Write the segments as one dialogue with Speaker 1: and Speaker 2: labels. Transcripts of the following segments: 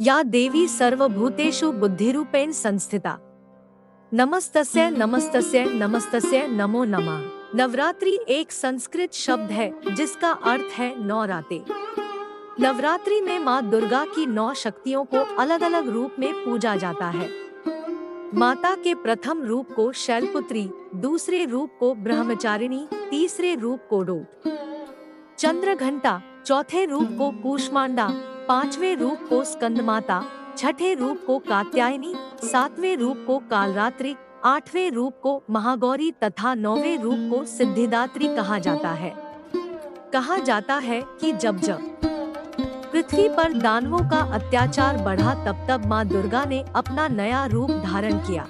Speaker 1: या देवी सर्वभूतेषु बुद्धिरूपेण संस्थिता। नमस्तस्य नमस्तस्य नमस्तस्य नमो नमः। नवरात्रि एक संस्कृत शब्द है जिसका अर्थ है 9 रातें। नवरात्रि में माँ दुर्गा की 9 शक्तियों को अलग अलग रूप में पूजा जाता है। माता के प्रथम रूप को शैलपुत्री, दूसरे रूप को ब्रह्मचारिणी, तीसरे रूप को डोट चंद्रघंटा, चौथे रूप को कूष्मांडा, पांचवें रूप को स्कंदमाता, छठे रूप को कात्यायनी, सातवें रूप को कालरात्रि, आठवें रूप को महागौरी तथा 9वें रूप को सिद्धिदात्री कहा जाता है। कहा जाता है कि जब पृथ्वी पर दानवों का अत्याचार बढ़ा तब माँ दुर्गा ने अपना नया रूप धारण किया।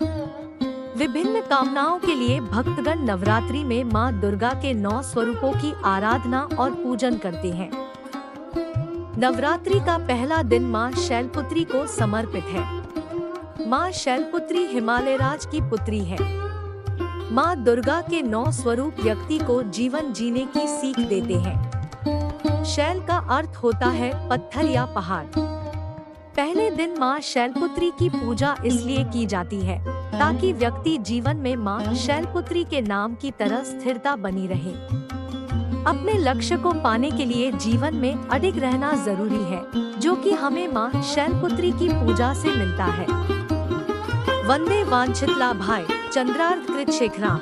Speaker 1: विभिन्न कामनाओं के लिए भक्तगण नवरात्रि में माँ दुर्गा के 9 स्वरूपों की आराधना और पूजन करते हैं। नवरात्रि का पहला दिन माँ शैलपुत्री को समर्पित है। माँ शैलपुत्री हिमालयराज की पुत्री है। माँ दुर्गा के 9 स्वरूप व्यक्ति को जीवन जीने की सीख देते हैं। शैल का अर्थ होता है पत्थर या पहाड़। पहले दिन माँ शैलपुत्री की पूजा इसलिए की जाती है ताकि व्यक्ति जीवन में माँ शैलपुत्री के नाम की तरह स्थिरता बनी रहे। अपने लक्ष्य को पाने के लिए जीवन में अडिग रहना जरूरी है, जो कि हमें माँ शैलपुत्री की पूजा से मिलता है। वंदे वांछितलाभाय चंद्रार्धकृत शेखराम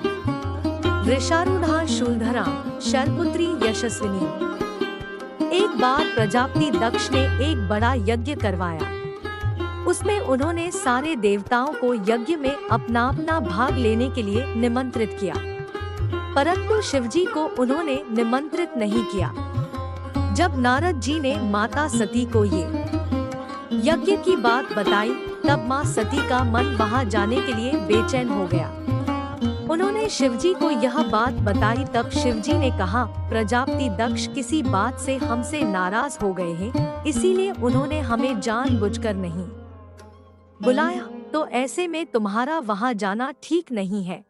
Speaker 1: वृषारूढ़ा शूलधराम शैलपुत्री यशस्विनी। एक बार प्रजापति दक्ष ने एक बड़ा यज्ञ करवाया। उसमें उन्होंने सारे देवताओं को यज्ञ में अपना अपना भाग लेने के लिए निमंत्रित किया, परंतु शिवजी को उन्होंने निमंत्रित नहीं किया। जब नारद जी ने माता सती को ये यज्ञ की बात बताई, तब माँ सती का मन वहां जाने के लिए बेचैन हो गया। उन्होंने शिवजी को यह बात बताई, तब शिवजी ने कहा, प्रजापति दक्ष किसी बात से हमसे नाराज हो गए हैं, इसीलिए उन्होंने हमें जानबूझकर नहीं बुलाया, तो ऐसे में तुम्हारा वहां जाना ठीक नहीं है।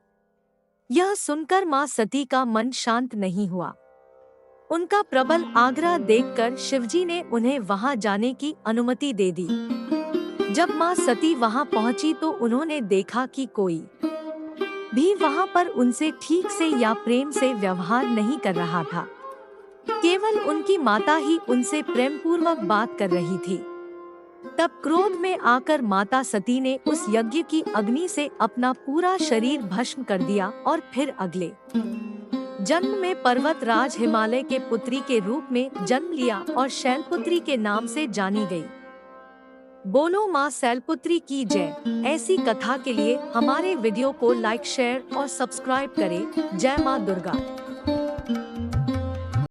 Speaker 1: यह सुनकर माँ सती का मन शांत नहीं हुआ। उनका प्रबल आग्रह देखकर शिवजी ने उन्हें वहां जाने की अनुमति दे दी। जब माँ सती वहां पहुंची तो उन्होंने देखा कि कोई भी वहां पर उनसे ठीक से या प्रेम से व्यवहार नहीं कर रहा था। केवल उनकी माता ही उनसे प्रेम पूर्वक बात कर रही थी। तब क्रोध में आकर माता सती ने उस यज्ञ की अग्नि से अपना पूरा शरीर भस्म कर दिया और फिर अगले जन्म में पर्वत राज हिमालय के पुत्री के रूप में जन्म लिया और शैलपुत्री के नाम से जानी गई। बोलो माँ शैलपुत्री की जय। ऐसी कथा के लिए हमारे वीडियो को लाइक, शेयर और सब्सक्राइब करें। जय माँ दुर्गा।